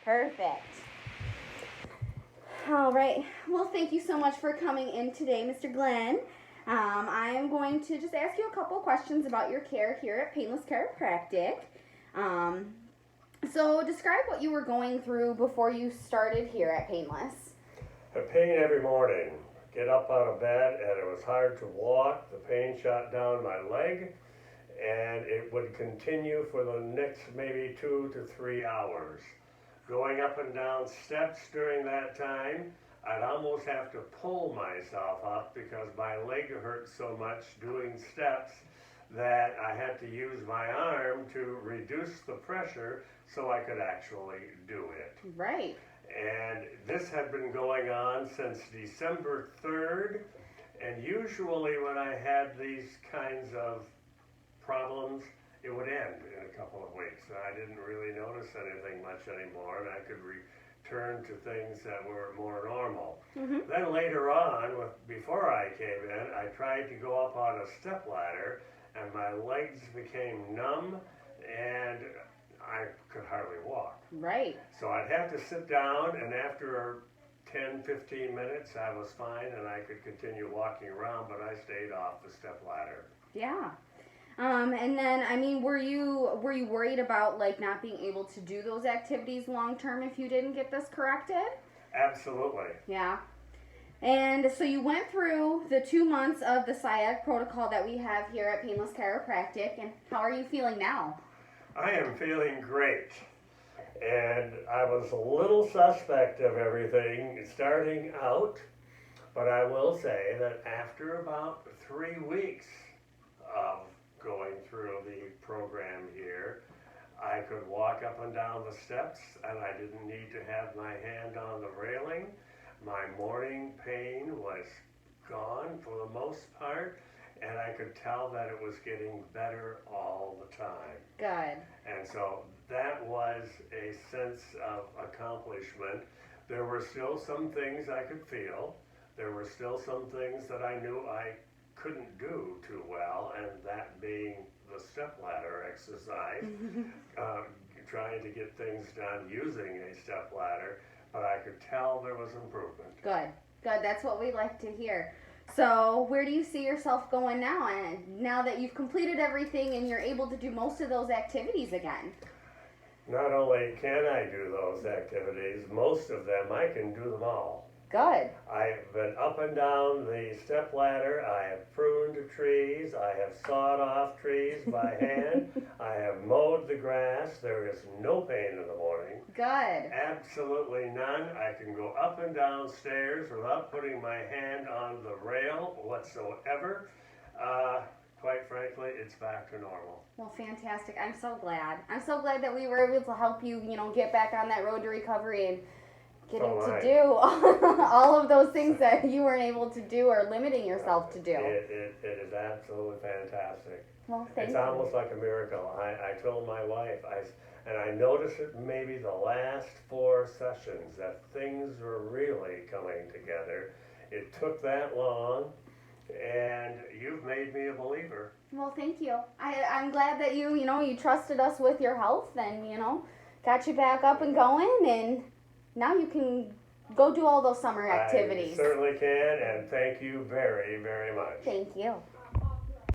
Perfect. All right. Well, thank you so much for coming in today, Mr. Glenn. I am going to just ask you a couple questions about your care here at Painless Chiropractic. So describe what you were going through before you started here at Painless. The pain every morning. Get up out of bed and it was hard to walk. The pain shot down my leg and it would continue for the next maybe 2 to 3 hours. Going up and down steps during that time, I'd almost have to pull myself up because my leg hurt so much doing steps that I had to use my arm to reduce the pressure so I could actually do it. Right. And this had been going on since December 3rd, and usually when I had these kinds of problems, it would end in a couple of weeks. I didn't really notice anything much anymore, and I could return to things that were more normal. Mm-hmm. Then later on, before I came in, I tried to go up on a stepladder, and my legs became numb, and I could hardly walk. Right. So I'd have to sit down, and after 10, 15 minutes, I was fine, and I could continue walking around, but I stayed off the stepladder. Yeah. And then, I mean, were you worried about, like, not being able to do those activities long term if you didn't get this corrected? Absolutely. Yeah. And so you went through the 2 months of the sciatic protocol that we have here at Painless Chiropractic, and how are you feeling now? I am feeling great. And I was a little suspect of everything starting out, but I will say that after about 3 weeks of going through the program here, I could walk up and down the steps and I didn't need to have my hand on the railing. My morning pain was gone for the most part, and I could tell that it was getting better all the time. Good. And so that was a sense of accomplishment. There were still some things I could feel. There were still some things that I knew I couldn't do too well, and that being the stepladder exercise, trying to get things done using a stepladder, but I could tell there was improvement. Good. Good. That's what we like to hear. So where do you see yourself going now? And now that you've completed everything and you're able to do most of those activities again? Not only can I do those activities, most of them I can do them all. Good. I've been up and down the stepladder. I have pruned trees. I have sawed off trees by hand. I have mowed the grass. There is no pain in the morning. Good. Absolutely none. I can go up and down stairs without putting my hand on the rail whatsoever. Quite frankly, it's back to normal. Well, fantastic. I'm so glad. I'm so glad that we were able to help you, get back on that road to recovery and getting to do all of those things that you weren't able to do or limiting yourself to do. It is absolutely fantastic. Well, thank you. It's almost like a miracle. I told my wife, and I noticed it maybe the last 4 sessions, that things were really coming together. It took that long, and you've made me a believer. Well, thank you. I'm glad that you trusted us with your health and, got you back up and going, and now you can go do all those summer activities. I certainly can, and thank you very, very much. Thank you.